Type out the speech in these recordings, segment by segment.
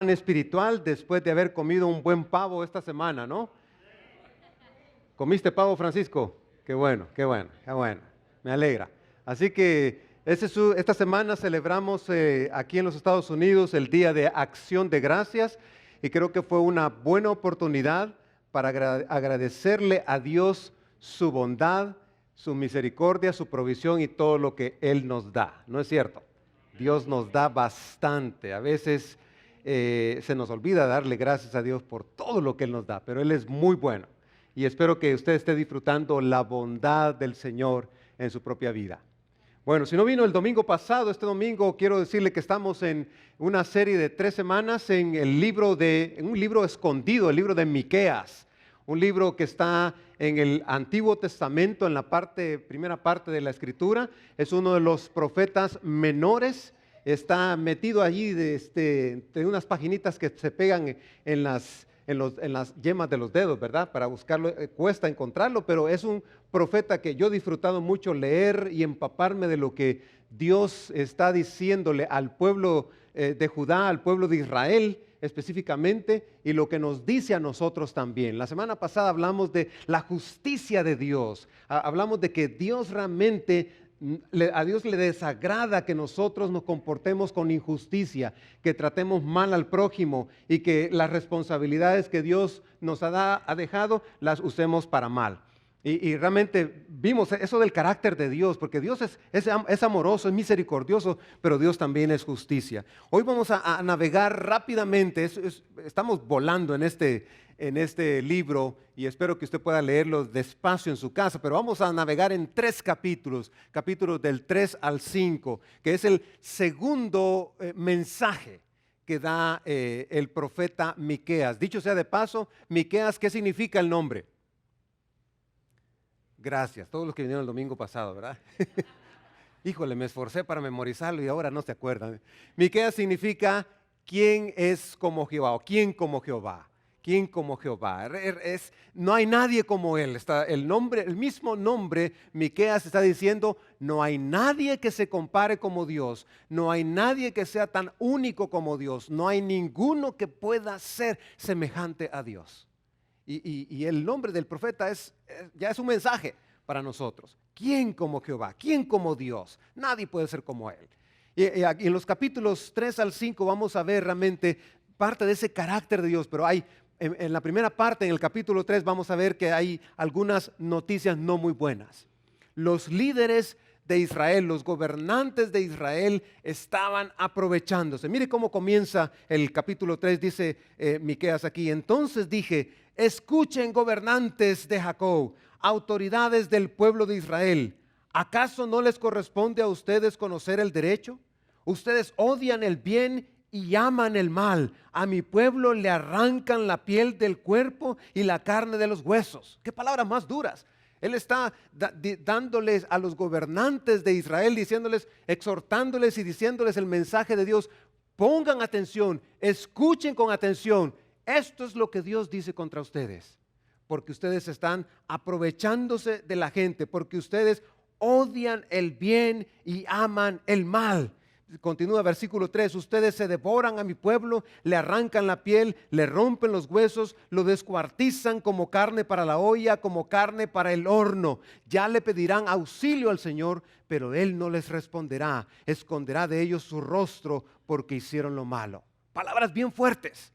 espiritual después de haber comido un buen pavo esta semana, ¿no? ¿Comiste pavo, Francisco? Qué bueno, qué bueno, qué bueno. Me alegra. Así que esta semana celebramos aquí en los Estados Unidos el Día de Acción de Gracias y creo que fue una buena oportunidad para agradecerle a Dios su bondad, su misericordia, su provisión y todo lo que Él nos da. ¿No es cierto? Dios nos da bastante. A veces se nos olvida darle gracias a Dios por todo lo que Él nos da, pero Él es muy bueno. Y espero que usted esté disfrutando la bondad del Señor en su propia vida. Bueno, si no vino el domingo pasado, este domingo quiero decirle que estamos en una serie de 3 semanas en un libro escondido, el libro de Miqueas, un libro que está en el Antiguo Testamento, en la primera parte de la Escritura. Es uno de los profetas menores. Está metido allí de unas paginitas que se pegan en las yemas de los dedos, ¿verdad? Para buscarlo, cuesta encontrarlo, pero es un profeta que yo he disfrutado mucho leer y empaparme de lo que Dios está diciéndole al pueblo de Judá, al pueblo de Israel específicamente, y lo que nos dice a nosotros también. La semana pasada hablamos de la justicia de Dios, hablamos de que Dios realmente, a Dios le desagrada que nosotros nos comportemos con injusticia, que tratemos mal al prójimo y que las responsabilidades que Dios nos ha dejado las usemos para mal. Y realmente vimos eso del carácter de Dios, porque Dios es amoroso, es misericordioso, pero Dios también es justicia. Hoy vamos a navegar rápidamente, estamos volando en este libro y espero que usted pueda leerlo despacio en su casa, pero vamos a navegar en 3 capítulos del 3 al 5, que es el segundo mensaje que da el profeta Miqueas. Dicho sea de paso, Miqueas, ¿qué significa el nombre? Gracias, todos los que vinieron el domingo pasado, ¿verdad? Híjole, me esforcé para memorizarlo y ahora no se acuerdan. Miqueas significa ¿quién es como Jehová? O ¿quién como Jehová? ¿Quién como Jehová? No hay nadie como Él. El mismo nombre, Miqueas está diciendo, no hay nadie que se compare como Dios. No hay nadie que sea tan único como Dios. No hay ninguno que pueda ser semejante a Dios. Y el nombre del profeta ya es un mensaje para nosotros. ¿Quién como Jehová? ¿Quién como Dios? Nadie puede ser como Él. Y en los capítulos 3 al 5 vamos a ver realmente parte de ese carácter de Dios, pero en la primera parte, en el capítulo 3, vamos a ver que hay algunas noticias no muy buenas. Los líderes de Israel, los gobernantes de Israel estaban aprovechándose. Mire cómo comienza el capítulo 3, dice Miqueas aquí. Entonces dije, escuchen gobernantes de Jacob, autoridades del pueblo de Israel. ¿Acaso no les corresponde a ustedes conocer el derecho? Ustedes odian el bien y aman el mal. A mi pueblo le arrancan la piel del cuerpo y la carne de los huesos. Qué palabras más duras. Él está dándoles a los gobernantes de Israel, diciéndoles, exhortándoles y diciéndoles el mensaje de Dios. Pongan atención, escuchen con atención. Esto es lo que Dios dice contra ustedes, porque ustedes están aprovechándose de la gente, porque ustedes odian el bien y aman el mal. Continúa versículo 3, ustedes se devoran a mi pueblo, le arrancan la piel, le rompen los huesos, lo descuartizan como carne para la olla, como carne para el horno. Ya le pedirán auxilio al Señor, pero Él no les responderá, esconderá de ellos su rostro porque hicieron lo malo. Palabras bien fuertes,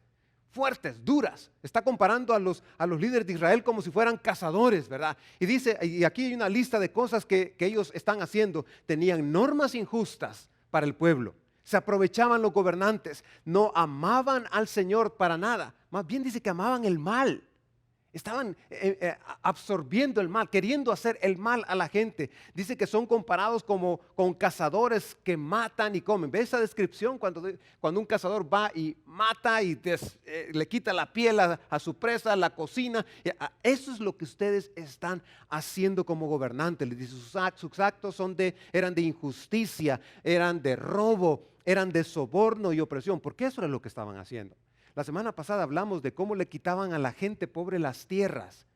duras. Está comparando a los líderes de Israel como si fueran cazadores, ¿verdad? Y dice, y aquí hay una lista de cosas que ellos están haciendo. Tenían normas injustas para el pueblo. Se aprovechaban los gobernantes, no amaban al Señor para nada. Más bien dice que amaban el mal. Estaban absorbiendo el mal, queriendo hacer el mal a la gente. Dice que son comparados como con cazadores que matan y comen. ¿Ve esa descripción cuando un cazador va y mata y le quita la piel a su presa, la cocina? Eso es lo que ustedes están haciendo como gobernantes. Les dice, sus actos eran de injusticia, eran de robo, eran de soborno y opresión. Porque eso era lo que estaban haciendo. La semana pasada hablamos de cómo le quitaban a la gente pobre las tierras.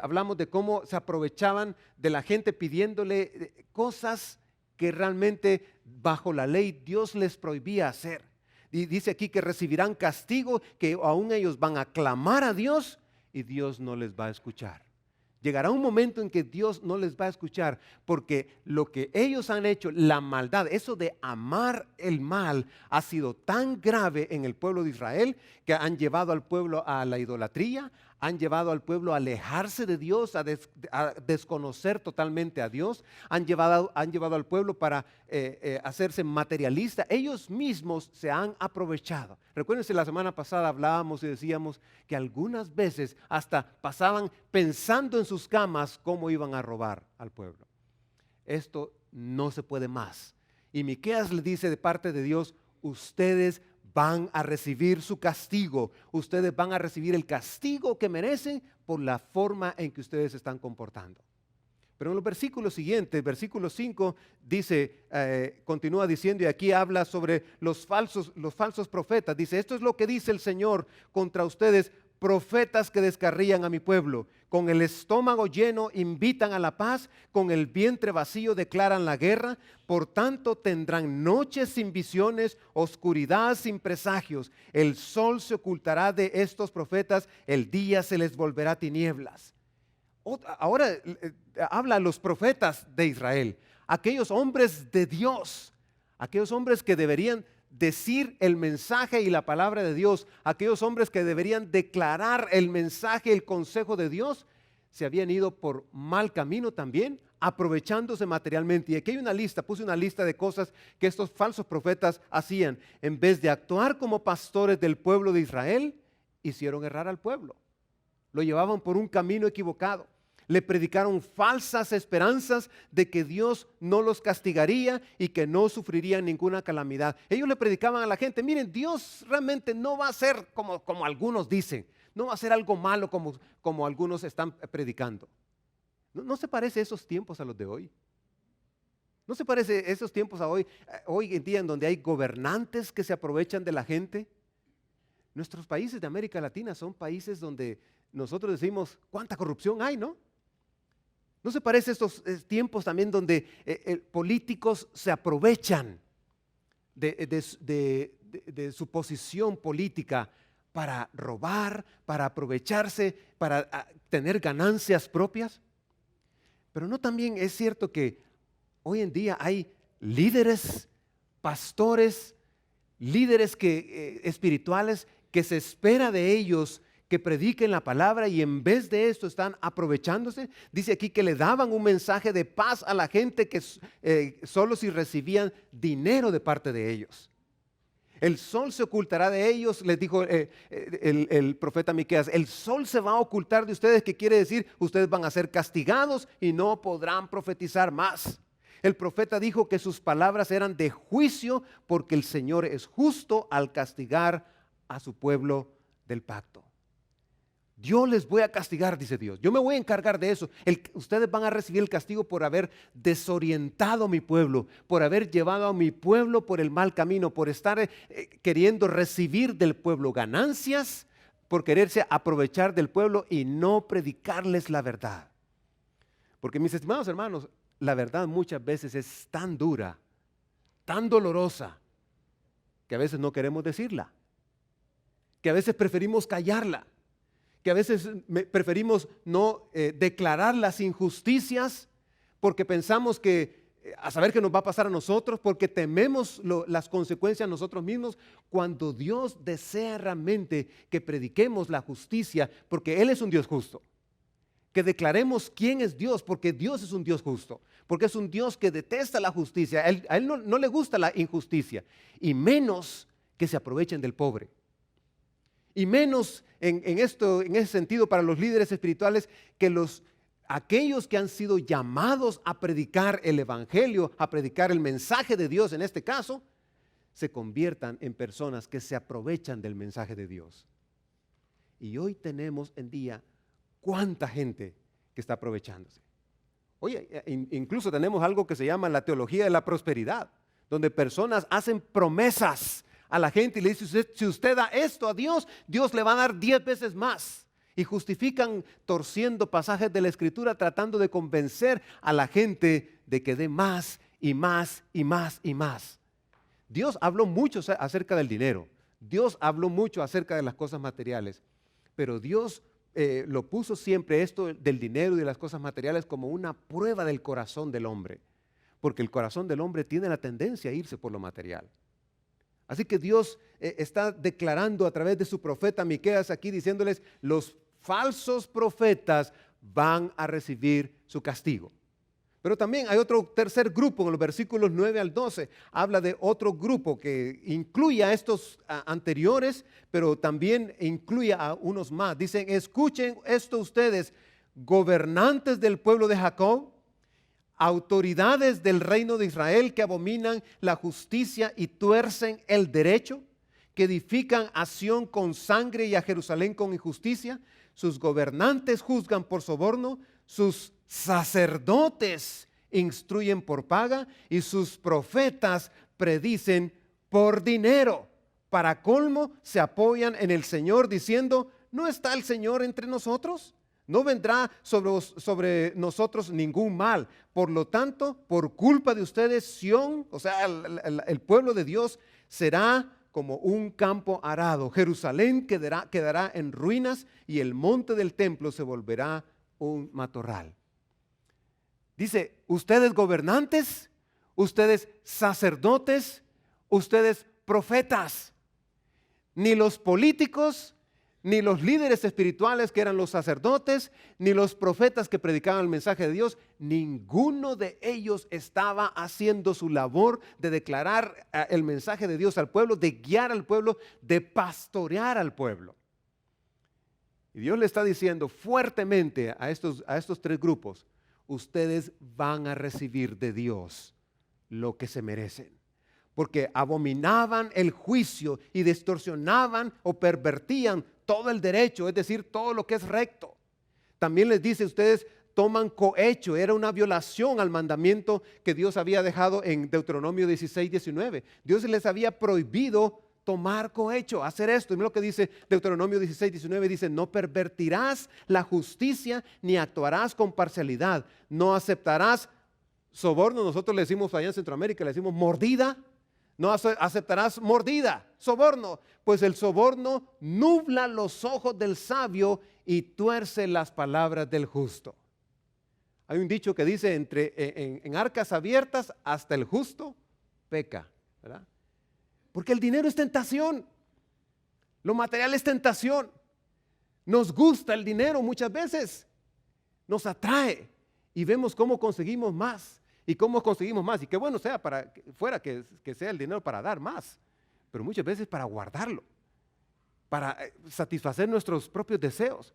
Hablamos de cómo se aprovechaban de la gente pidiéndole cosas que realmente bajo la ley Dios les prohibía hacer. Y dice aquí que recibirán castigo, que aún ellos van a clamar a Dios y Dios no les va a escuchar. Llegará un momento en que Dios no les va a escuchar porque lo que ellos han hecho, la maldad, eso de amar el mal ha sido tan grave en el pueblo de Israel que han llevado al pueblo a la idolatría, han llevado al pueblo a alejarse de Dios, a desconocer totalmente a Dios, han llevado al pueblo para hacerse materialista. Ellos mismos se han aprovechado. Recuérdense, la semana pasada hablábamos y decíamos que algunas veces hasta pasaban pensando en sus camas cómo iban a robar al pueblo. Esto no se puede más. Y Miqueas le dice de parte de Dios, ustedes van a recibir su castigo, ustedes van a recibir el castigo que merecen por la forma en que ustedes se están comportando. Pero en los versículos siguientes, versículo 5, dice, continúa diciendo, y aquí habla sobre los falsos profetas. Dice, esto es lo que dice el Señor contra ustedes, profetas que descarrían a mi pueblo. Con el estómago lleno invitan a la paz, con el vientre vacío declaran la guerra. Por tanto tendrán noches sin visiones, oscuridad sin presagios. El sol se ocultará de estos profetas, el día se les volverá tinieblas. Ahora habla a los profetas de Israel, aquellos hombres de Dios, aquellos hombres que deberían decir el mensaje y la palabra de Dios, aquellos hombres que deberían declarar el mensaje, el consejo de Dios, se habían ido por mal camino también, aprovechándose materialmente. Y aquí hay una lista, puse una lista de cosas que estos falsos profetas hacían. En vez de actuar como pastores del pueblo de Israel, hicieron errar al pueblo. Lo llevaban por un camino equivocado. Le predicaron falsas esperanzas de que Dios no los castigaría y que no sufrirían ninguna calamidad. Ellos le predicaban a la gente, miren, Dios realmente no va a ser como algunos dicen, no va a ser algo malo como algunos están predicando. ¿No se parece esos tiempos a los de hoy? ¿No se parece esos tiempos a hoy en día en donde hay gobernantes que se aprovechan de la gente? Nuestros países de América Latina son países donde nosotros decimos, ¿cuánta corrupción hay, no? ¿No se parece estos tiempos también donde políticos se aprovechan de su posición política para robar, para aprovecharse, para tener ganancias propias? Pero no también es cierto que hoy en día hay líderes, pastores, líderes espirituales que se espera de ellos que prediquen la palabra y en vez de esto están aprovechándose. Dice aquí que le daban un mensaje de paz a la gente que solo si recibían dinero de parte de ellos. El sol se ocultará de ellos, les dijo el profeta Miqueas, el sol se va a ocultar de ustedes, que quiere decir ustedes van a ser castigados y no podrán profetizar más. El profeta dijo que sus palabras eran de juicio porque el Señor es justo al castigar a su pueblo del pacto. Yo les voy a castigar, dice Dios. Yo me voy a encargar de eso. Ustedes van a recibir el castigo por haber desorientado a mi pueblo, por haber llevado a mi pueblo por el mal camino, por estar queriendo recibir del pueblo ganancias, por quererse aprovechar del pueblo y no predicarles la verdad. Porque mis estimados hermanos, la verdad muchas veces es tan dura, tan dolorosa, que a veces no queremos decirla, que a veces preferimos callarla, que a veces preferimos no declarar las injusticias porque pensamos que a saber qué nos va a pasar a nosotros, porque tememos las consecuencias nosotros mismos, cuando Dios desea realmente que prediquemos la justicia, porque Él es un Dios justo. Que declaremos quién es Dios, porque Dios es un Dios justo, porque es un Dios que detesta la justicia. A Él no le gusta la injusticia, y menos que se aprovechen del pobre. Y menos en ese sentido para los líderes espirituales, que aquellos que han sido llamados a predicar el evangelio, a predicar el mensaje de Dios en este caso, se conviertan en personas que se aprovechan del mensaje de Dios. Y hoy tenemos en día cuánta gente que está aprovechándose. Oye, incluso tenemos algo que se llama la teología de la prosperidad, donde personas hacen promesas a la gente y le dice, si usted da esto a Dios, Dios le va a dar 10 veces más. Y justifican torciendo pasajes de la Escritura, tratando de convencer a la gente de que dé más y más y más y más. Dios habló mucho acerca del dinero. Dios habló mucho acerca de las cosas materiales, pero Dios lo puso siempre esto del dinero y de las cosas materiales como una prueba del corazón del hombre, porque el corazón del hombre tiene la tendencia a irse por lo material. Así que Dios está declarando a través de su profeta Miqueas aquí diciéndoles, los falsos profetas van a recibir su castigo. Pero también hay otro tercer grupo, en los versículos 9 al 12, habla de otro grupo que incluye a estos anteriores, pero también incluye a unos más. Dicen, escuchen esto ustedes, gobernantes del pueblo de Jacob, autoridades del reino de Israel que abominan la justicia y tuercen el derecho, que edifican a Sión con sangre y a Jerusalén con injusticia. Sus gobernantes juzgan por soborno, sus sacerdotes instruyen por paga y sus profetas predicen por dinero. Para colmo, se apoyan en el Señor diciendo, ¿no está el Señor entre nosotros? No vendrá sobre nosotros ningún mal. Por lo tanto, por culpa de ustedes, Sión, o sea, el pueblo de Dios, será como un campo arado. Jerusalén quedará en ruinas y el monte del templo se volverá un matorral. Dice, ustedes gobernantes, ustedes sacerdotes, ustedes profetas, ni los políticos, ni los líderes espirituales que eran los sacerdotes, ni los profetas que predicaban el mensaje de Dios, ninguno de ellos estaba haciendo su labor de declarar el mensaje de Dios al pueblo, de guiar al pueblo, de pastorear al pueblo. Y Dios le está diciendo fuertemente a estos tres grupos, ustedes van a recibir de Dios lo que se merecen. Porque abominaban el juicio y distorsionaban o pervertían todo el derecho, es decir, todo lo que es recto. También les dice, ustedes toman cohecho, era una violación al mandamiento que Dios había dejado en Deuteronomio 16, 19. Dios les había prohibido tomar cohecho, hacer esto. Y mira lo que dice Deuteronomio 16, 19, dice, no pervertirás la justicia ni actuarás con parcialidad, no aceptarás soborno, nosotros le decimos allá en Centroamérica, le decimos mordida, no aceptarás mordida, soborno, pues el soborno nubla los ojos del sabio y tuerce las palabras del justo. Hay un dicho que dice, en arcas abiertas hasta el justo peca, ¿verdad? Porque el dinero es tentación, lo material es tentación. Nos gusta el dinero muchas veces, nos atrae y vemos cómo conseguimos más y cómo conseguimos más. Y qué bueno sea que sea el dinero para dar más, pero muchas veces para guardarlo, para satisfacer nuestros propios deseos.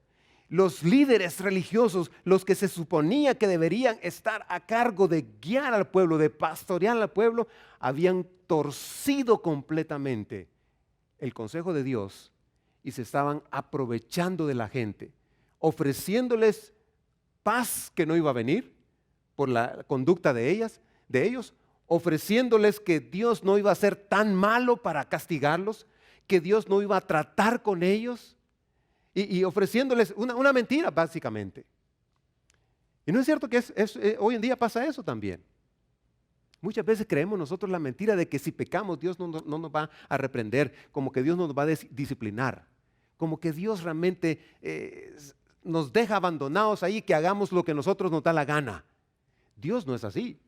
Los líderes religiosos, los que se suponía que deberían estar a cargo de guiar al pueblo, de pastorear al pueblo, habían torcido completamente el consejo de Dios y se estaban aprovechando de la gente, ofreciéndoles paz que no iba a venir por la conducta de ellos, ofreciéndoles que Dios no iba a ser tan malo para castigarlos, que Dios no iba a tratar con ellos. Y ofreciéndoles una mentira, básicamente. Y no es cierto que hoy en día pasa eso también. Muchas veces creemos nosotros la mentira de que si pecamos Dios no nos va a reprender, como que Dios nos va a disciplinar, como que Dios realmente nos deja abandonados ahí, que hagamos lo que nosotros nos da la gana. Dios no es así.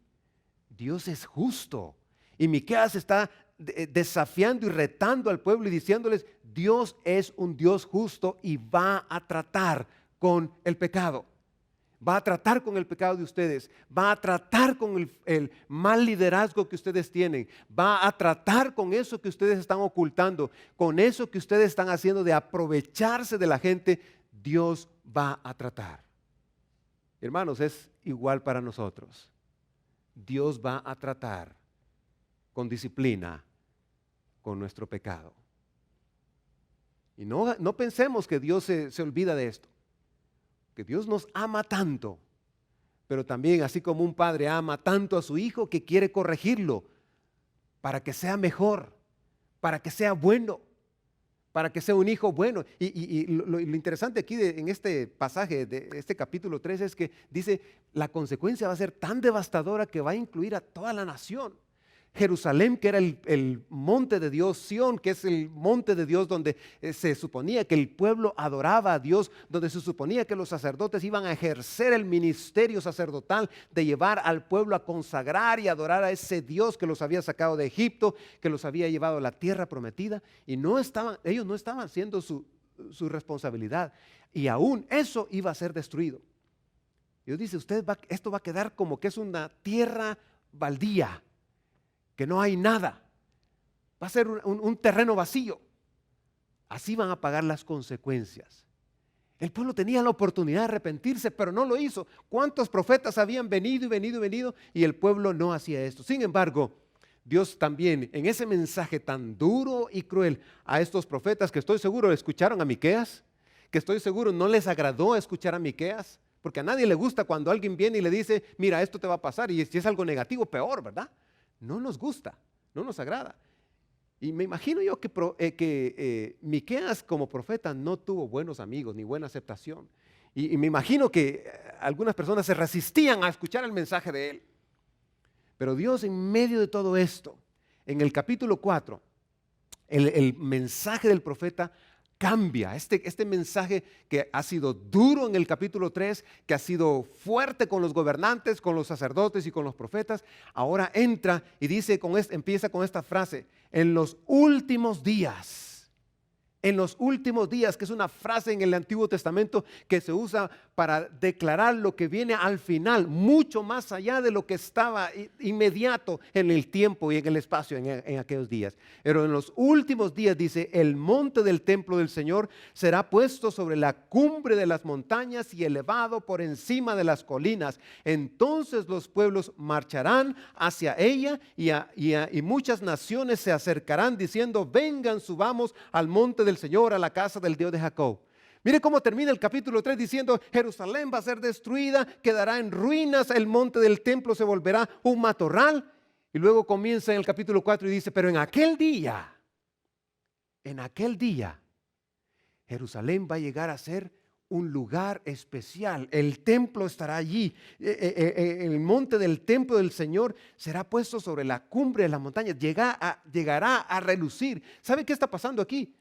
Dios es justo. Y Miqueas está desafiando y retando al pueblo y diciéndoles, Dios es un Dios justo y va a tratar con el pecado. Va a tratar con el pecado de ustedes, va a tratar con el mal liderazgo que ustedes tienen, va a tratar con eso que ustedes están ocultando, con eso que ustedes están haciendo de aprovecharse de la gente. Dios va a tratar. Hermanos, es igual para nosotros. Dios va a tratar con disciplina con nuestro pecado. Y no pensemos que Dios se olvida de esto, que Dios nos ama tanto, pero también así como un padre ama tanto a su hijo que quiere corregirlo para que sea mejor, para que sea bueno, para que sea un hijo bueno. Y lo interesante aquí en este pasaje de este capítulo 3 es que dice, la consecuencia va a ser tan devastadora que va a incluir a toda la nación. Jerusalén, que era el monte de Dios, Sión, que es el monte de Dios donde se suponía que el pueblo adoraba a Dios, donde se suponía que los sacerdotes iban a ejercer el ministerio sacerdotal de llevar al pueblo a consagrar y adorar a ese Dios que los había sacado de Egipto, que los había llevado a la tierra prometida, y ellos no estaban haciendo su responsabilidad, y aún eso iba a ser destruido. Dios dice, esto va a quedar como que es una tierra baldía, que no hay nada, va a ser un terreno vacío. Así van a pagar las consecuencias. El pueblo tenía la oportunidad de arrepentirse, pero no lo hizo. ¿Cuántos profetas habían venido y venido y venido? Y el pueblo no hacía esto. Sin embargo, Dios también, en ese mensaje tan duro y cruel a estos profetas, que estoy seguro escucharon a Miqueas, que estoy seguro no les agradó escuchar a Miqueas, porque a nadie le gusta cuando alguien viene y le dice, mira, esto te va a pasar, y si es algo negativo, peor, ¿verdad? No nos gusta, no nos agrada. Y me imagino yo que Miqueas como profeta no tuvo buenos amigos ni buena aceptación. Y me imagino que algunas personas se resistían a escuchar el mensaje de él. Pero Dios, en medio de todo esto, en el capítulo 4, el mensaje del profeta cambia. Este mensaje que ha sido duro en el capítulo 3, que ha sido fuerte con los gobernantes, con los sacerdotes y con los profetas, ahora entra y dice, empieza con esta frase, en los últimos días. En los últimos días, que es una frase en el Antiguo Testamento que se usa para declarar lo que viene al final, mucho más allá de lo que estaba inmediato en el tiempo y en el espacio en aquellos días. Pero en los últimos días dice, el monte del templo del Señor será puesto sobre la cumbre de las montañas y elevado por encima de las colinas. Entonces los pueblos marcharán hacia ella y muchas naciones se acercarán diciendo, vengan, subamos al monte del Señor, a la casa del Dios de Jacob. Mire cómo termina el capítulo 3 diciendo, Jerusalén va a ser destruida, quedará en ruinas, el monte del templo se volverá un matorral. Y luego comienza en el capítulo 4 y dice, pero en aquel día, Jerusalén va a llegar a ser un lugar especial. El templo estará allí. El monte del templo del Señor será puesto sobre la cumbre de las montañas. Llegará a relucir. ¿Sabe qué está pasando aquí?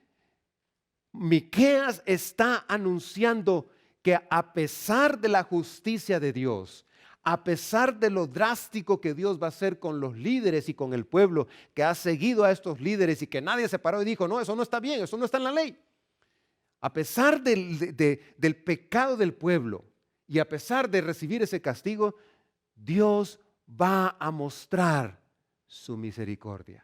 Miqueas está anunciando que a pesar de la justicia de Dios, a pesar de lo drástico que Dios va a hacer con los líderes y con el pueblo que ha seguido a estos líderes y que nadie se paró y dijo, no, eso no está bien, eso no está en la ley. A pesar del pecado del pueblo y a pesar de recibir ese castigo, Dios va a mostrar su misericordia.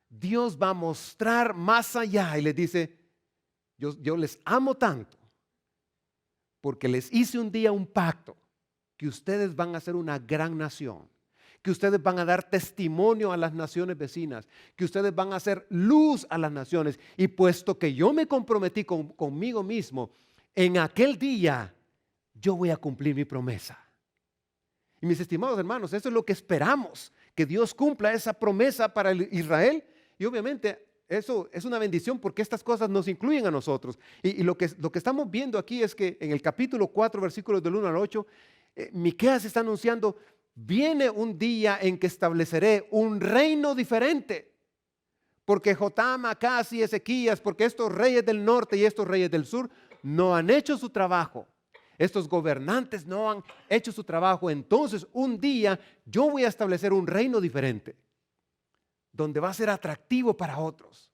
Dios va a mostrar más allá y les dice, yo les amo tanto porque les hice un día un pacto que ustedes van a ser una gran nación, que ustedes van a dar testimonio a las naciones vecinas, que ustedes van a hacer luz a las naciones. Y puesto que yo me comprometí conmigo mismo, en aquel día yo voy a cumplir mi promesa. Y mis estimados hermanos, eso es lo que esperamos, que Dios cumpla esa promesa para Israel. Y obviamente eso es una bendición porque estas cosas nos incluyen a nosotros. Y lo que estamos viendo aquí es que en el capítulo 4, versículos del 1 al 8, Miqueas está anunciando, viene un día en que estableceré un reino diferente. Porque Jotam, Acaz y Ezequías, porque estos reyes del norte y estos reyes del sur no han hecho su trabajo. Estos gobernantes no han hecho su trabajo. Entonces un día yo voy a establecer un reino diferente, donde va a ser atractivo para otros.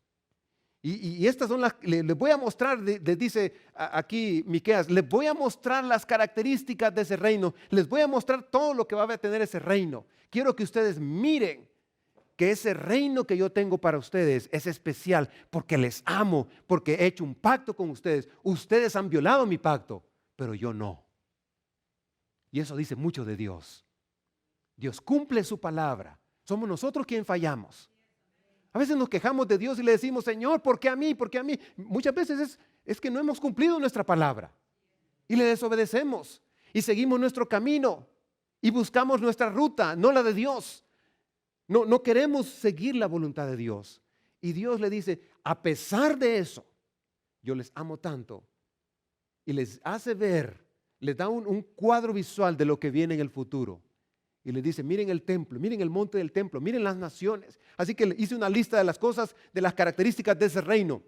Y estas son les voy a mostrar, les dice aquí Miqueas, les voy a mostrar las características de ese reino, les voy a mostrar todo lo que va a tener ese reino. Quiero que ustedes miren que ese reino que yo tengo para ustedes es especial porque les amo, porque he hecho un pacto con ustedes. Ustedes han violado mi pacto, pero yo no. Y eso dice mucho de Dios. Dios cumple su palabra. Somos nosotros quienes fallamos. A veces nos quejamos de Dios y le decimos, Señor, ¿por qué a mí? ¿Por qué a mí? Muchas veces es que no hemos cumplido nuestra palabra y le desobedecemos y seguimos nuestro camino y buscamos nuestra ruta, no la de Dios. No queremos seguir la voluntad de Dios. Y Dios le dice, a pesar de eso, yo les amo tanto. Y les hace ver, les da un cuadro visual de lo que viene en el futuro. Y le dice, miren el templo, miren el monte del templo, miren las naciones. Así que le hice una lista de las cosas, de las características de ese reino.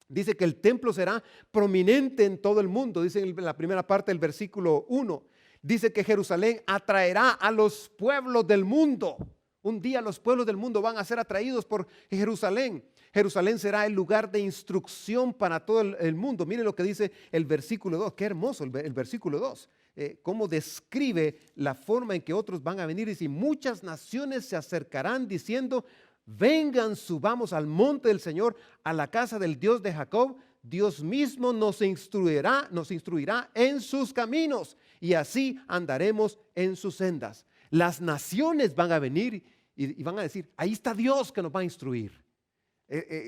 Dice que el templo será prominente en todo el mundo, dice en la primera parte del versículo 1. Dice que Jerusalén atraerá a los pueblos del mundo. Un día los pueblos del mundo van a ser atraídos por Jerusalén. Jerusalén será el lugar de instrucción para todo el mundo. Miren lo que dice el versículo 2. Qué hermoso el versículo 2. Cómo describe la forma en que otros van a venir. Dice, muchas naciones se acercarán diciendo, vengan, subamos al monte del Señor, a la casa del Dios de Jacob. Dios mismo nos instruirá en sus caminos y así andaremos en sus sendas. Las naciones van a venir y van a decir, ahí está Dios que nos va a instruir.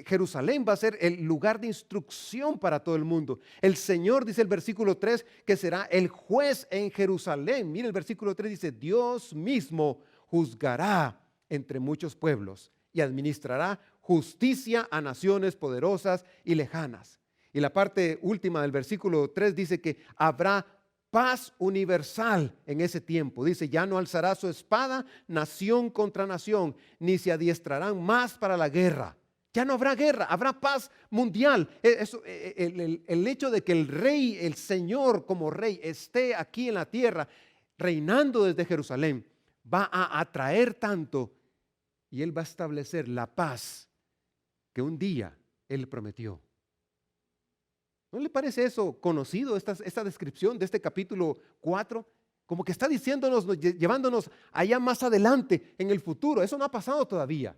Jerusalén va a ser el lugar de instrucción para todo el mundo. El Señor, dice el versículo 3, que será el juez en Jerusalén. Mire el versículo 3, dice, Dios mismo juzgará entre muchos pueblos y administrará justicia a naciones poderosas y lejanas. Y la parte última del versículo 3 dice que habrá paz universal en ese tiempo. Dice, ya no alzará su espada nación contra nación, ni se adiestrarán más para la guerra. Ya no habrá guerra, habrá paz mundial. El hecho de que el rey, el Señor como rey, esté aquí en la tierra, reinando desde Jerusalén, va a atraer tanto y Él va a establecer la paz que un día Él prometió. ¿No le parece eso conocido, esta descripción de este capítulo 4? Como que está diciéndonos, llevándonos allá más adelante en el futuro. Eso no ha pasado todavía.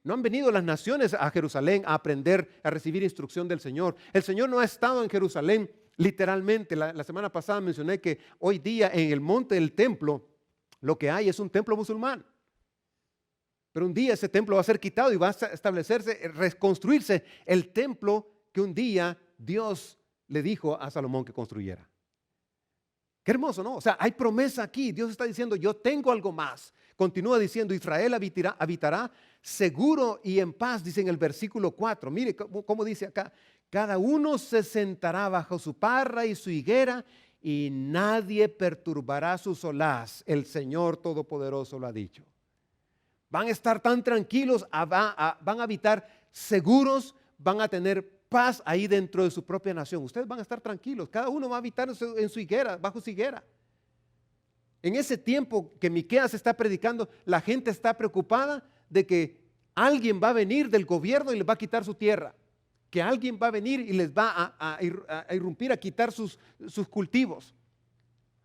No han venido las naciones a Jerusalén a aprender, a recibir instrucción del Señor. El Señor no ha estado en Jerusalén literalmente. La semana pasada mencioné que hoy día en el monte del templo lo que hay es un templo musulmán. Pero un día ese templo va a ser quitado y va a establecerse, reconstruirse el templo que un día Dios le dijo a Salomón que construyera. Qué hermoso, ¿no? O sea, hay promesa aquí. Dios está diciendo, yo tengo algo más. Continúa diciendo, Israel habitará seguro y en paz, dice en el versículo 4. Mire cómo dice acá, cada uno se sentará bajo su parra y su higuera y nadie perturbará su solaz. El Señor Todopoderoso lo ha dicho. Van a estar tan tranquilos, van a habitar seguros, van a tener paz ahí dentro de su propia nación. Ustedes van a estar tranquilos, cada uno va a habitar en su higuera, bajo su higuera. En ese tiempo que Miqueas está predicando, la gente está preocupada de que alguien va a venir del gobierno y les va a quitar su tierra, que alguien va a venir y les va a irrumpir, a quitar sus cultivos.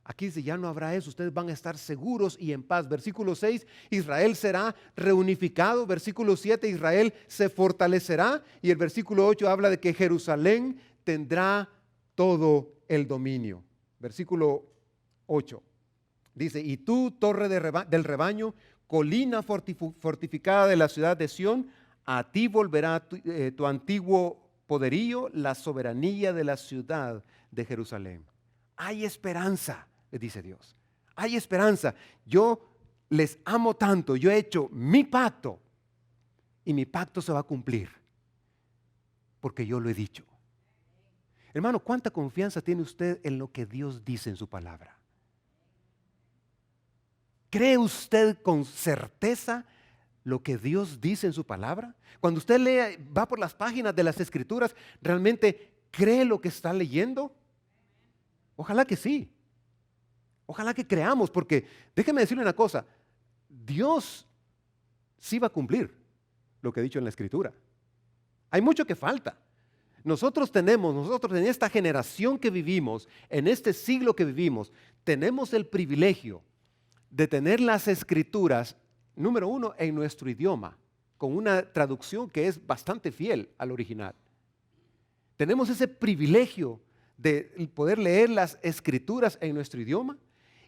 Aquí dice, ya no habrá eso, ustedes van a estar seguros y en paz. Versículo 6, Israel será reunificado. Versículo 7, Israel se fortalecerá. Y el versículo 8 habla de que Jerusalén tendrá todo el dominio. Versículo 8, dice, y tú, torre del rebaño, colina fortificada de la ciudad de Sión, a ti volverá tu antiguo poderío, la soberanía de la ciudad de Jerusalén. Hay esperanza, dice Dios. Hay esperanza. Yo les amo tanto. Yo he hecho mi pacto y mi pacto se va a cumplir porque yo lo he dicho. Hermano, ¿cuánta confianza tiene usted en lo que Dios dice en su palabra? ¿Cree usted con certeza lo que Dios dice en su palabra? Cuando usted lee, va por las páginas de las Escrituras, ¿realmente cree lo que está leyendo? Ojalá que sí. Ojalá que creamos, porque déjeme decirle una cosa, Dios sí va a cumplir lo que ha dicho en la Escritura. Hay mucho que falta. Nosotros en esta generación que vivimos, en este siglo que vivimos, tenemos el privilegio de tener las Escrituras, número uno, en nuestro idioma, con una traducción que es bastante fiel al original. Tenemos ese privilegio de poder leer las Escrituras en nuestro idioma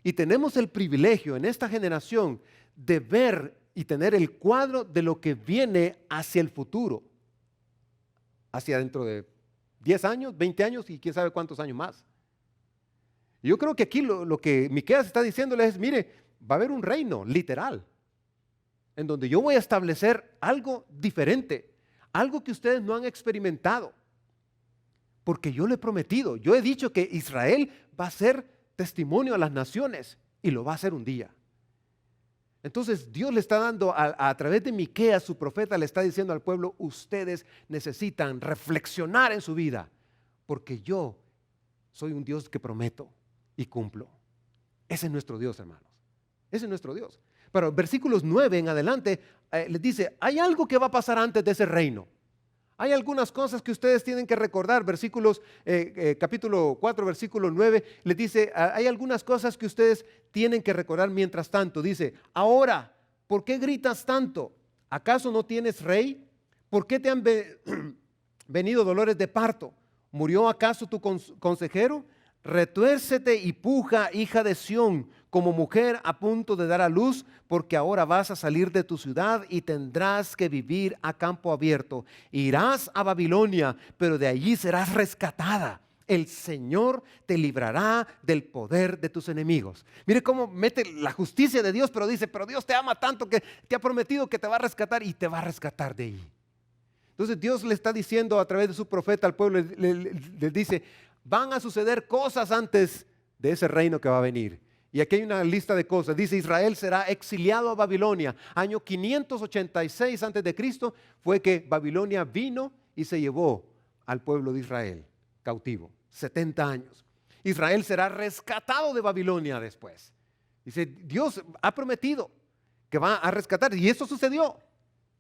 y tenemos el privilegio en esta generación de ver y tener el cuadro de lo que viene hacia el futuro, hacia dentro de 10 años, 20 años y quién sabe cuántos años más. Yo creo que aquí lo que Miqueas está diciéndole es, mire, va a haber un reino literal en donde yo voy a establecer algo diferente, algo que ustedes no han experimentado. Porque yo le he prometido, yo he dicho que Israel va a ser testimonio a las naciones y lo va a hacer un día. Entonces Dios le está dando a través de Miqueas, su profeta, le está diciendo al pueblo: ustedes necesitan reflexionar en su vida, porque yo soy un Dios que prometo y cumplo. Ese es nuestro Dios, hermanos. Ese es nuestro Dios. Pero versículos 9 en adelante les dice: hay algo que va a pasar antes de ese reino. Hay algunas cosas que ustedes tienen que recordar. Capítulo 4, versículo 9, les dice: hay algunas cosas que ustedes tienen que recordar mientras tanto. Dice: ahora, ¿por qué gritas tanto? ¿Acaso no tienes rey? ¿Por qué te han venido dolores de parto? ¿Murió acaso tu consejero? Retuércete y puja, hija de Sión, como mujer a punto de dar a luz, porque ahora vas a salir de tu ciudad y tendrás que vivir a campo abierto. Irás a Babilonia, pero de allí serás rescatada. El Señor te librará del poder de tus enemigos. Mire cómo mete la justicia de Dios, pero dice: pero Dios te ama tanto que te ha prometido que te va a rescatar, y te va a rescatar de ahí. Entonces Dios le está diciendo a través de su profeta al pueblo, le dice: van a suceder cosas antes de ese reino que va a venir. Y aquí hay una lista de cosas. Dice: Israel será exiliado a Babilonia. Año 586 antes de Cristo fue que Babilonia vino y se llevó al pueblo de Israel cautivo. 70 años. Israel será rescatado de Babilonia después. Dice: Dios ha prometido que va a rescatar, y eso sucedió.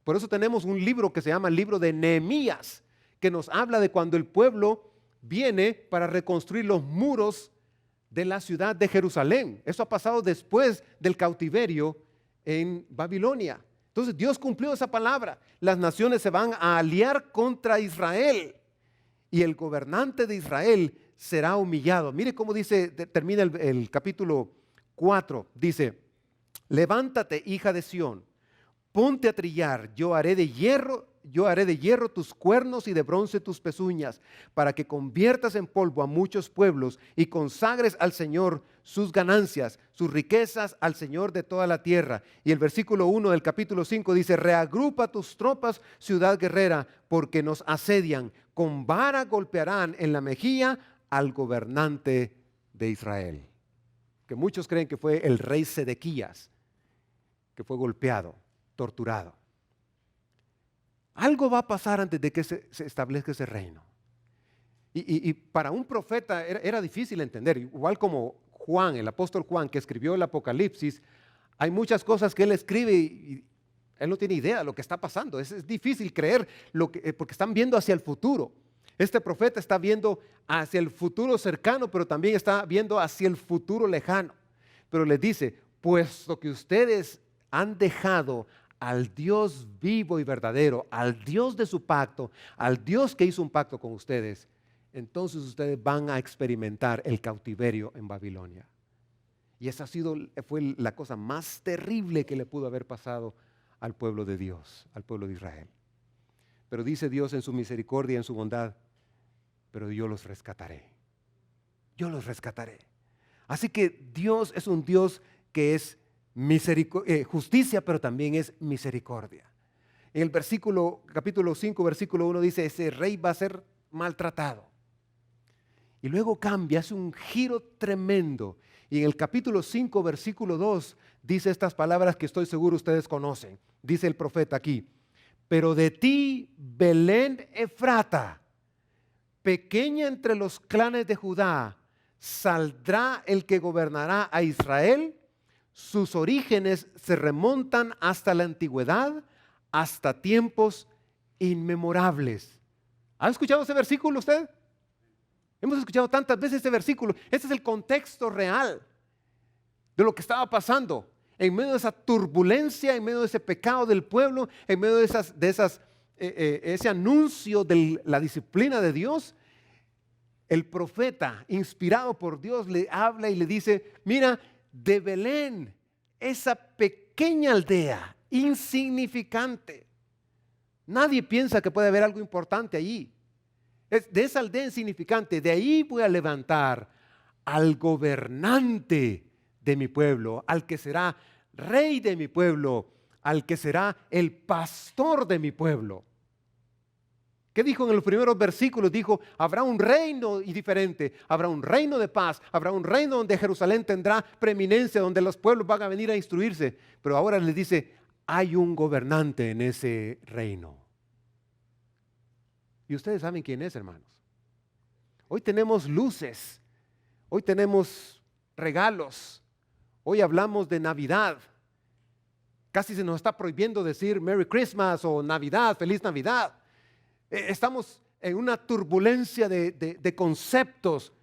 Por eso tenemos un libro que se llama el libro de Nehemías, que nos habla de cuando el pueblo viene para reconstruir los muros de la ciudad de Jerusalén. Eso ha pasado después del cautiverio en Babilonia. Entonces Dios cumplió esa palabra. Las naciones se van a aliar contra Israel y el gobernante de Israel será humillado. Mire cómo termina el capítulo 4. Dice: levántate, hija de Sión, ponte a trillar, yo haré de hierro tus cuernos y de bronce tus pezuñas, para que conviertas en polvo a muchos pueblos y consagres al Señor sus ganancias, sus riquezas al Señor de toda la tierra. Y el versículo 1 del capítulo 5 dice: reagrupa tus tropas, ciudad guerrera, porque nos asedian. Con vara golpearán en la mejilla al gobernante de Israel. Que muchos creen que fue el rey Sedequías, que fue golpeado, torturado. Algo va a pasar antes de que se establezca ese reino. Y para un profeta era difícil entender. Igual como Juan, el apóstol Juan, que escribió el Apocalipsis, hay muchas cosas que él escribe y él no tiene idea de lo que está pasando. Es difícil creer porque están viendo hacia el futuro. Este profeta está viendo hacia el futuro cercano, pero también está viendo hacia el futuro lejano. Pero les dice: puesto que ustedes han dejado al Dios vivo y verdadero, al Dios de su pacto, al Dios que hizo un pacto con ustedes, entonces ustedes van a experimentar el cautiverio en Babilonia. Y esa fue la cosa más terrible que le pudo haber pasado al pueblo de Dios, al pueblo de Israel. Pero dice Dios en su misericordia, en su bondad: pero yo los rescataré. Yo los rescataré. Así que Dios es un Dios que es justicia, pero también es misericordia. En el capítulo 5, versículo 1 dice: ese rey va a ser maltratado. Y luego cambia, hace un giro tremendo. Y en el capítulo 5, versículo 2, dice estas palabras que estoy seguro ustedes conocen. Dice el profeta aquí: pero de ti, Belén Efrata, pequeña entre los clanes de Judá, saldrá el que gobernará a Israel. Sus orígenes se remontan hasta la antigüedad, hasta tiempos inmemorables. ¿Ha escuchado ese versículo usted? Hemos escuchado tantas veces este versículo. Este es el contexto real de lo que estaba pasando. En medio de esa turbulencia, en medio de ese pecado del pueblo, en medio de ese anuncio de la disciplina de Dios, el profeta, inspirado por Dios, le habla y le dice: mira, de Belén, esa pequeña aldea, insignificante. Nadie piensa que puede haber algo importante allí. De esa aldea insignificante, de ahí voy a levantar al gobernante de mi pueblo, al que será rey de mi pueblo, al que será el pastor de mi pueblo. ¿Qué dijo en los primeros versículos? Dijo, habrá un reino diferente, habrá un reino de paz, habrá un reino donde Jerusalén tendrá preeminencia, donde los pueblos van a venir a instruirse. Pero ahora les dice, hay un gobernante en ese reino. Y ustedes saben quién es, hermanos. Hoy tenemos luces, hoy tenemos regalos, hoy hablamos de Navidad. Casi se nos está prohibiendo decir Merry Christmas o Navidad, Feliz Navidad. Estamos en una turbulencia de conceptos,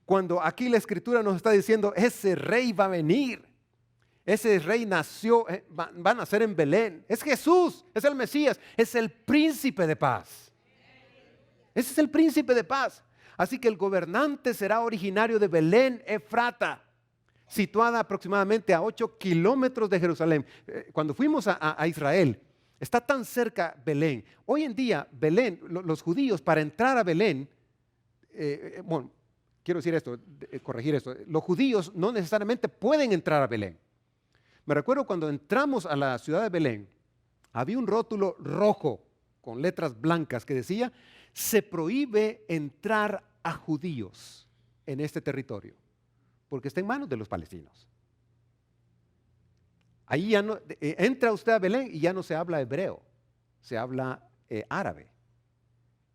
cuando aquí la Escritura nos está diciendo, ese rey va a venir, ese rey nació, va a nacer en Belén. Es Jesús, es el Mesías, es el príncipe de paz. Ese es el príncipe de paz. Así que el gobernante será originario de Belén, Efrata, situada aproximadamente a 8 kilómetros de Jerusalén. Cuando fuimos a Israel, está tan cerca Belén. Hoy en día, Belén, los judíos para entrar a Belén, bueno, quiero decir esto, corregir esto, los judíos no necesariamente pueden entrar a Belén. Me recuerdo cuando entramos a la ciudad de Belén, había un rótulo rojo con letras blancas que decía, se prohíbe entrar a judíos en este territorio, porque está en manos de los palestinos. Ahí ya no, entra usted a Belén y ya no se habla hebreo, se habla árabe.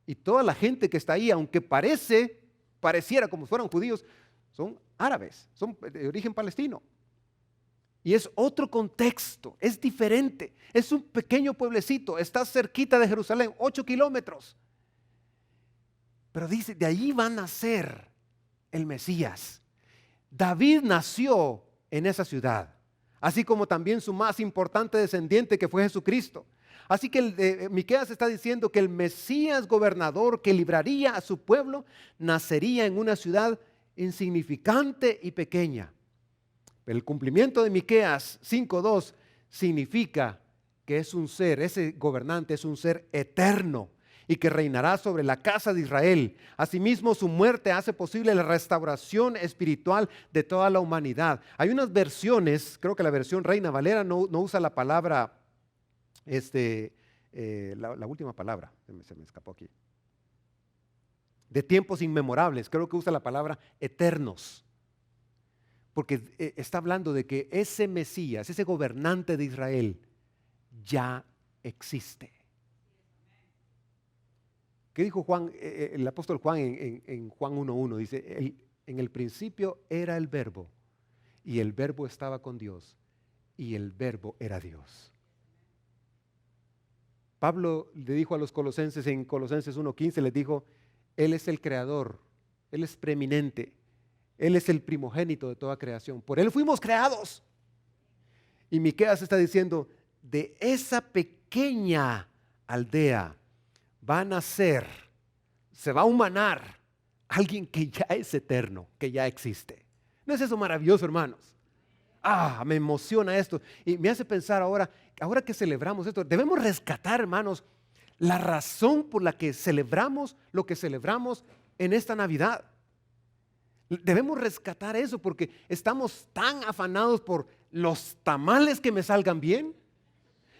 Y toda la gente que está ahí, aunque pareciera como si fueran judíos, son árabes, son de origen palestino. Y es otro contexto, es diferente, es un pequeño pueblecito, está cerquita de Jerusalén, 8 kilómetros. Pero dice, de allí va a nacer el Mesías. David nació en esa ciudad, así como también su más importante descendiente que fue Jesucristo. Así que Miqueas está diciendo que el Mesías gobernador que libraría a su pueblo nacería en una ciudad insignificante y pequeña. El cumplimiento de Miqueas 5:2 significa que es un ser, ese gobernante es un ser eterno y que reinará sobre la casa de Israel. Asimismo, su muerte hace posible la restauración espiritual de toda la humanidad. Hay unas versiones, creo que la versión Reina Valera no usa la palabra, la última palabra, se me escapó aquí. De tiempos inmemorables, creo que usa la palabra eternos. Porque está hablando de que ese Mesías, ese gobernante de Israel, ya existe. ¿Qué dijo Juan, el apóstol Juan en Juan 1:1? Dice, en el principio era el verbo, y el verbo estaba con Dios, y el verbo era Dios. Pablo le dijo a los colosenses en Colosenses 1:15, les dijo, Él es el creador, Él es preeminente, Él es el primogénito de toda creación, por Él fuimos creados. Y Miqueas está diciendo, de esa pequeña aldea va a nacer, se va a humanar alguien que ya es eterno, que ya existe. ¿No es eso maravilloso, hermanos? Me emociona esto y me hace pensar ahora que celebramos esto, debemos rescatar, hermanos, la razón por la que celebramos lo que celebramos en esta Navidad. Debemos rescatar eso porque estamos tan afanados por los tamales que me salgan bien.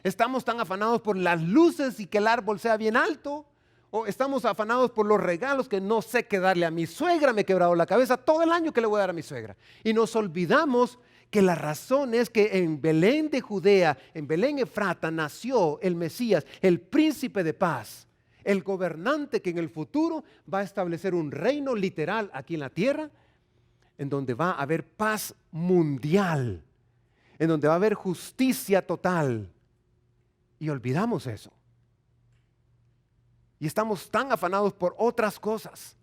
Estamos tan afanados por las luces y que el árbol sea bien alto. O estamos afanados por los regalos que no sé qué darle a mi suegra. Me he quebrado la cabeza todo el año que le voy a dar a mi suegra. Y nos olvidamos que la razón es que en Belén de Judea, en Belén Efrata, nació el Mesías, el príncipe de paz. El gobernante que en el futuro va a establecer un reino literal aquí en la tierra, en donde va a haber paz mundial, en donde va a haber justicia total. Y olvidamos eso. Y estamos tan afanados por otras cosas.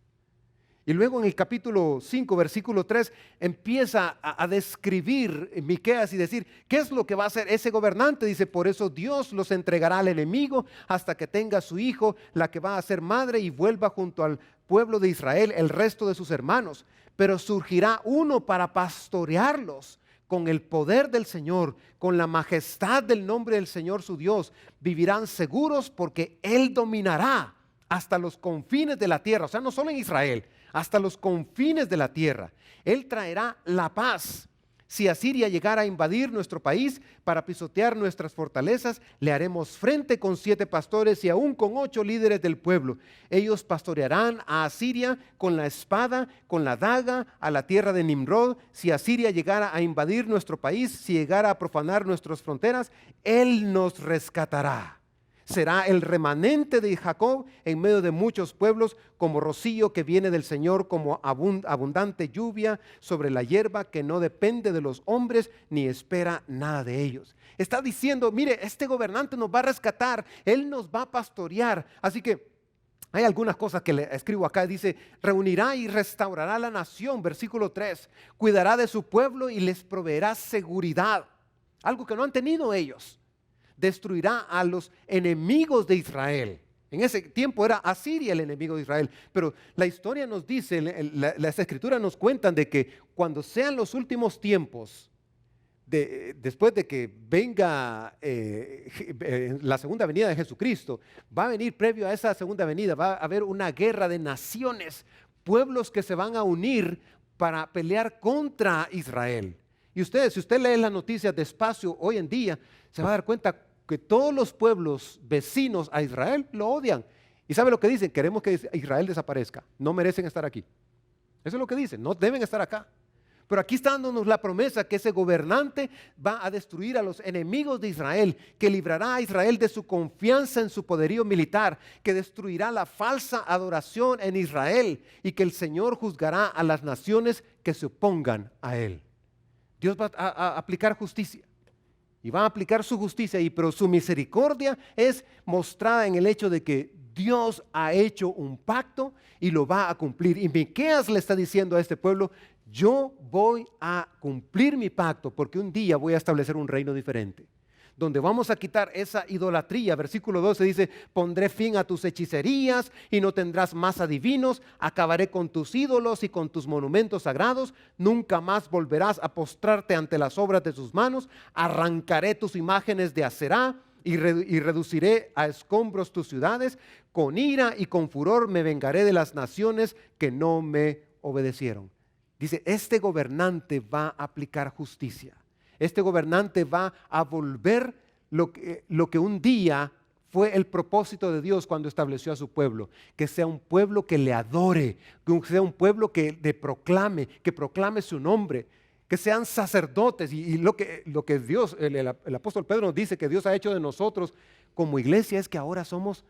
Y luego en el capítulo 5, versículo 3, empieza a describir Miqueas y decir, ¿qué es lo que va a hacer ese gobernante? Dice, por eso Dios los entregará al enemigo hasta que tenga su hijo, la que va a ser madre, y vuelva junto al pueblo de Israel el resto de sus hermanos. Pero surgirá uno para pastorearlos con el poder del Señor, con la majestad del nombre del Señor su Dios. Vivirán seguros porque Él dominará hasta los confines de la tierra. O sea, no solo en Israel, hasta los confines de la tierra. Él traerá la paz. Si Asiria llegara a invadir nuestro país para pisotear nuestras fortalezas, le haremos frente con 7 pastores y aún con 8 líderes del pueblo. Ellos pastorearán a Asiria con la espada, con la daga, a la tierra de Nimrod. Si Asiria llegara a invadir nuestro país, si llegara a profanar nuestras fronteras, Él nos rescatará. Será el remanente de Jacob en medio de muchos pueblos, como rocío que viene del Señor, como abundante lluvia sobre la hierba que no depende de los hombres ni espera nada de ellos. Está diciendo, mire, este gobernante nos va a rescatar, Él nos va a pastorear. Así que hay algunas cosas que le escribo acá. Dice, reunirá y restaurará la nación, versículo 3. Cuidará de su pueblo y les proveerá seguridad, algo que no han tenido ellos. Destruirá a los enemigos de Israel. En ese tiempo era Asiria el enemigo de Israel, pero la historia nos dice, las escrituras nos cuentan de que cuando sean los últimos tiempos, después de que venga la segunda venida de Jesucristo, va a venir previo a esa segunda venida, va a haber una guerra de naciones, pueblos que se van a unir para pelear contra Israel. Y ustedes, si usted lee las noticias despacio hoy en día, se va a dar cuenta que todos los pueblos vecinos a Israel lo odian. ¿Y sabe lo que dicen? Queremos que Israel desaparezca. No merecen estar aquí. Eso es lo que dicen. No deben estar acá. Pero aquí está dándonos la promesa que ese gobernante va a destruir a los enemigos de Israel, que librará a Israel de su confianza en su poderío militar, que destruirá la falsa adoración en Israel y que el Señor juzgará a las naciones que se opongan a él. Dios va a aplicar justicia. Y va a aplicar su justicia, pero su misericordia es mostrada en el hecho de que Dios ha hecho un pacto y lo va a cumplir. Y Miqueas le está diciendo a este pueblo, yo voy a cumplir mi pacto porque un día voy a establecer un reino diferente, donde vamos a quitar esa idolatría. Versículo 12 dice, pondré fin a tus hechicerías y no tendrás más adivinos, acabaré con tus ídolos y con tus monumentos sagrados, nunca más volverás a postrarte ante las obras de sus manos, arrancaré tus imágenes de Aserá y reduciré a escombros tus ciudades, con ira y con furor me vengaré de las naciones que no me obedecieron. Dice, este gobernante va a aplicar justicia. Este gobernante va a volver lo que un día fue el propósito de Dios cuando estableció a su pueblo, que sea un pueblo que le adore, que sea un pueblo que proclame su nombre, que sean sacerdotes. Y lo que Dios, el apóstol Pedro nos dice que Dios ha hecho de nosotros como iglesia es que ahora somos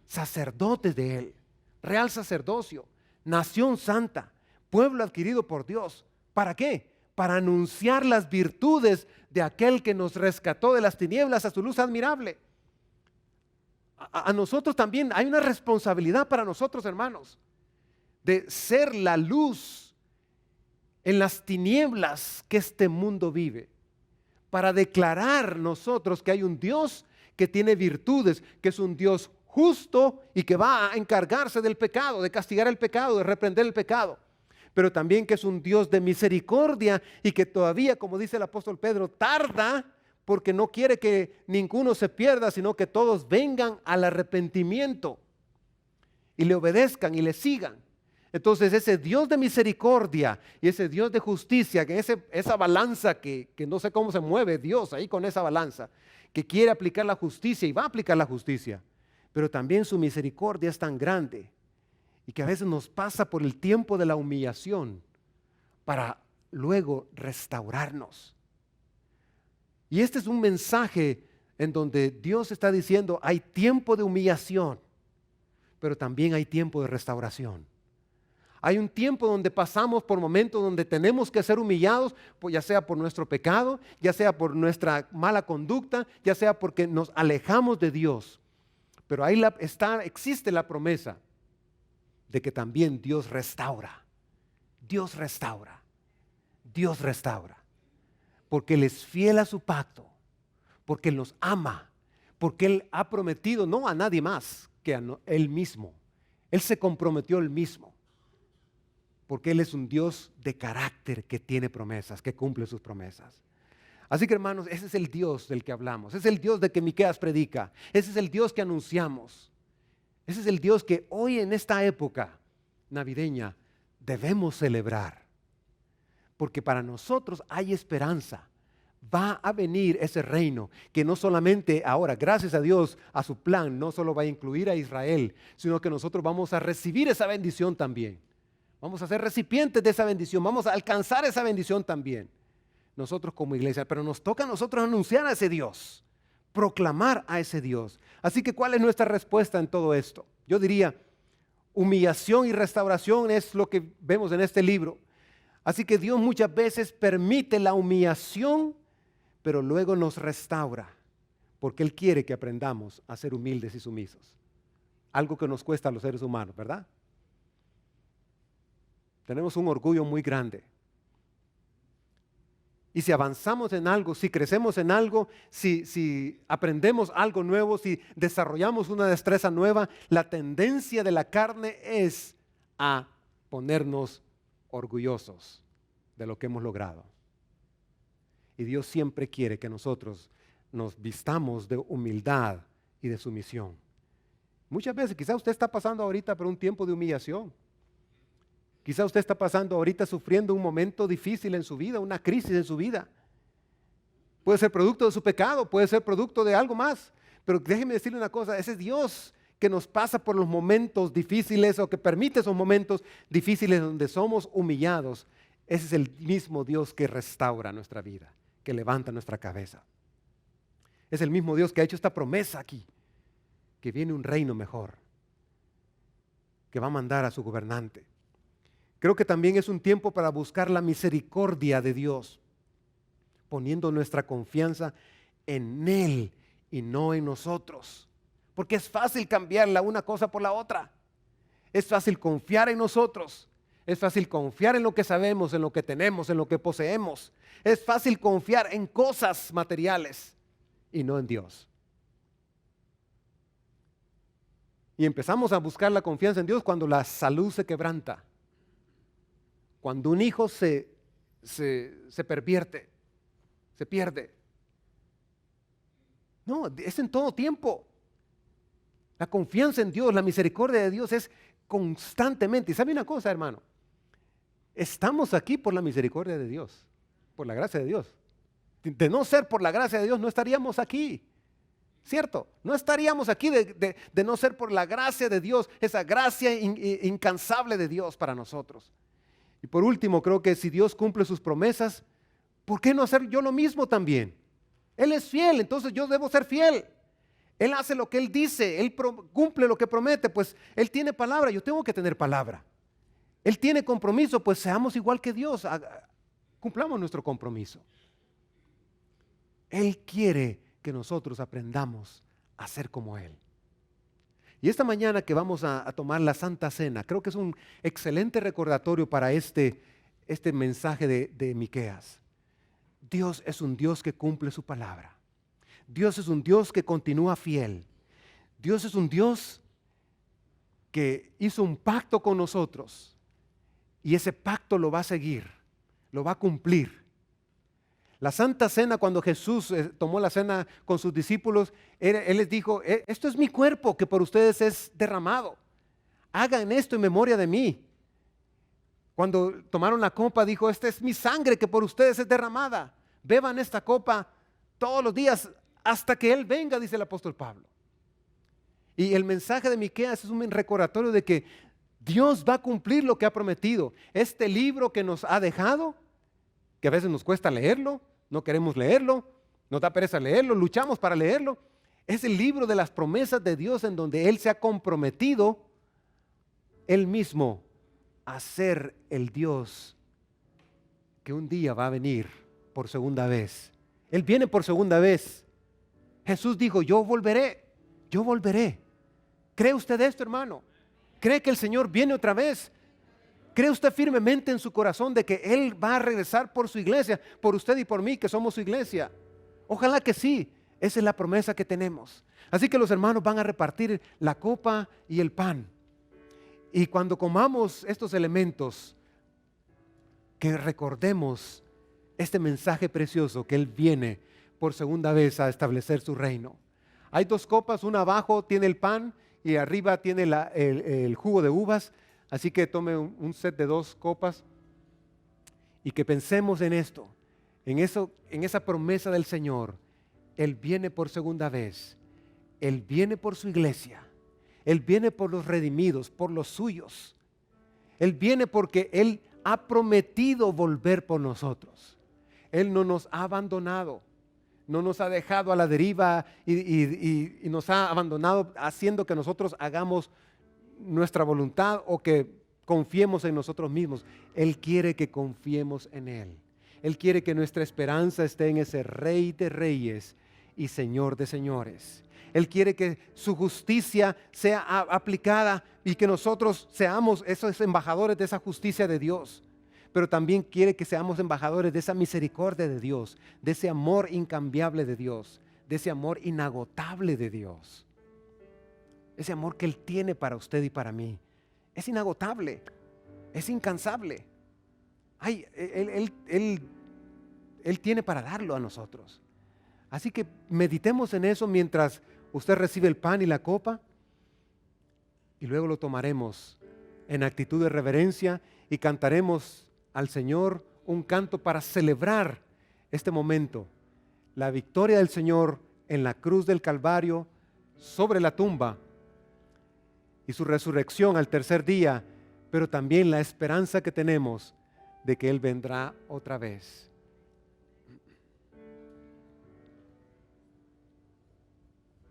sacerdotes de Él, real sacerdocio, nación santa, pueblo adquirido por Dios. ¿Para qué? Para anunciar las virtudes de aquel que nos rescató de las tinieblas a su luz admirable. A nosotros también hay una responsabilidad para nosotros, hermanos, de ser la luz en las tinieblas que este mundo vive, para declarar nosotros que hay un Dios que tiene virtudes, que es un Dios justo y que va a encargarse del pecado, de castigar el pecado, de reprender el pecado, pero también que es un Dios de misericordia y que todavía, como dice el apóstol Pedro, tarda porque no quiere que ninguno se pierda, sino que todos vengan al arrepentimiento y le obedezcan y le sigan. Entonces ese Dios de misericordia y ese Dios de justicia, que esa balanza que no sé cómo se mueve Dios ahí con esa balanza, que quiere aplicar la justicia y va a aplicar la justicia, pero también su misericordia es tan grande y que a veces nos pasa por el tiempo de la humillación para luego restaurarnos. Y este es un mensaje en donde Dios está diciendo, hay tiempo de humillación, pero también hay tiempo de restauración. Hay un tiempo donde pasamos por momentos donde tenemos que ser humillados, pues ya sea por nuestro pecado, ya sea por nuestra mala conducta, ya sea porque nos alejamos de Dios. Pero ahí existe la promesa de que también Dios restaura. Dios restaura. Dios restaura. Porque Él es fiel a su pacto. Porque Él nos ama. Porque Él ha prometido no a nadie más que a Él mismo. Él se comprometió Él mismo. Porque Él es un Dios de carácter que tiene promesas, que cumple sus promesas. Así que hermanos, ese es el Dios del que hablamos. Ese es el Dios de que Miqueas predica. Ese es el Dios que anunciamos. Ese es el Dios que hoy en esta época navideña debemos celebrar. porque para nosotros hay esperanza. Va a venir ese reino que no solamente ahora, gracias a Dios, a su plan, no solo va a incluir a Israel, sino que nosotros vamos a recibir esa bendición también. Vamos a ser recipientes de esa bendición, vamos a alcanzar esa bendición también. Nosotros como iglesia, pero nos toca a nosotros anunciar a ese Dios, proclamar a ese Dios. Así que, ¿cuál es nuestra respuesta en todo esto? Yo diría, humillación y restauración es lo que vemos en este libro. Así que Dios muchas veces permite la humillación, pero luego nos restaura, porque Él quiere que aprendamos a ser humildes y sumisos. Algo que nos cuesta a los seres humanos, ¿verdad? Tenemos un orgullo muy grande. Y si avanzamos en algo, si crecemos en algo, si aprendemos algo nuevo, si desarrollamos una destreza nueva, la tendencia de la carne es a ponernos orgullosos de lo que hemos logrado. Y Dios siempre quiere que nosotros nos vistamos de humildad y de sumisión. Muchas veces, quizás usted está pasando ahorita por un tiempo de humillación. Quizás usted está pasando ahorita sufriendo un momento difícil en su vida, una crisis en su vida. Puede ser producto de su pecado, puede ser producto de algo más. Pero déjeme decirle una cosa, ese Dios que nos pasa por los momentos difíciles o que permite esos momentos difíciles donde somos humillados, ese es el mismo Dios que restaura nuestra vida, que levanta nuestra cabeza. Es el mismo Dios que ha hecho esta promesa aquí, que viene un reino mejor, que va a mandar a su gobernante. Creo que también es un tiempo para buscar la misericordia de Dios, poniendo nuestra confianza en Él y no en nosotros. Porque es fácil cambiar la una cosa por la otra. Es fácil confiar en nosotros. Es fácil confiar en lo que sabemos, en lo que tenemos, en lo que poseemos. Es fácil confiar en cosas materiales y no en Dios. Y empezamos a buscar la confianza en Dios cuando la salud se quebranta. Cuando un hijo se pervierte, se pierde. No, es en todo tiempo. La confianza en Dios, la misericordia de Dios es constantemente. Y sabe una cosa, hermano, estamos aquí por la misericordia de Dios, por la gracia de Dios. De no ser por la gracia de Dios, no estaríamos aquí. ¿Cierto? No estaríamos aquí de no ser por la gracia de Dios, esa gracia incansable de Dios para nosotros. Y por último, creo que si Dios cumple sus promesas, ¿por qué no hacer yo lo mismo también? Él es fiel, entonces yo debo ser fiel. Él hace lo que Él dice, Él cumple lo que promete, pues Él tiene palabra, yo tengo que tener palabra. Él tiene compromiso, pues seamos igual que Dios, cumplamos nuestro compromiso. Él quiere que nosotros aprendamos a ser como Él. Y esta mañana que vamos a tomar la Santa Cena, creo que es un excelente recordatorio para este mensaje de Miqueas. Dios es un Dios que cumple su palabra. Dios es un Dios que continúa fiel. Dios es un Dios que hizo un pacto con nosotros y ese pacto lo va a seguir, lo va a cumplir. La Santa Cena, cuando Jesús tomó la cena con sus discípulos, Él les dijo, esto es mi cuerpo que por ustedes es derramado. Hagan esto en memoria de mí. Cuando tomaron la copa, dijo, esta es mi sangre que por ustedes es derramada. Beban esta copa todos los días hasta que Él venga, dice el apóstol Pablo. Y el mensaje de Miqueas es un recordatorio de que Dios va a cumplir lo que ha prometido. Este libro que nos ha dejado, que a veces nos cuesta leerlo, no queremos leerlo, nos da pereza leerlo, luchamos para leerlo. Es el libro de las promesas de Dios en donde Él se ha comprometido Él mismo a ser el Dios que un día va a venir por segunda vez. Él viene por segunda vez. Jesús dijo, yo volveré, yo volveré. ¿Cree usted esto, hermano? ¿Cree que el Señor viene otra vez? ¿Cree usted firmemente en su corazón de que Él va a regresar por su iglesia, por usted y por mí, que somos su iglesia? Ojalá que sí, esa es la promesa que tenemos. Así que los hermanos van a repartir la copa y el pan. Y cuando comamos estos elementos, que recordemos este mensaje precioso que Él viene por segunda vez a establecer su reino. Hay dos copas, una abajo tiene el pan y arriba tiene el jugo de uvas. Así que tome un set de dos copas y que pensemos en esto, en esa promesa del Señor. Él viene por segunda vez. Él viene por su iglesia. Él viene por los redimidos, por los suyos. Él viene porque Él ha prometido volver por nosotros. Él no nos ha abandonado, no nos ha dejado a la deriva y nos ha abandonado haciendo que nosotros hagamos nuestra voluntad o que confiemos en nosotros mismos. Él quiere que confiemos en Él. Él quiere que nuestra esperanza esté en ese Rey de Reyes y Señor de Señores. Él quiere que su justicia sea aplicada y que nosotros seamos esos embajadores de esa justicia de Dios. Pero también quiere que seamos embajadores de esa misericordia de Dios, de ese amor incambiable de Dios, de ese amor inagotable de Dios. Ese amor que Él tiene para usted y para mí es inagotable, es incansable. Él tiene para darlo a nosotros. Así que meditemos en eso mientras usted recibe el pan y la copa, y luego lo tomaremos en actitud de reverencia y cantaremos al Señor un canto para celebrar este momento, la victoria del Señor en la cruz del Calvario, sobre la tumba, y su resurrección al tercer día, pero también la esperanza que tenemos de que Él vendrá otra vez.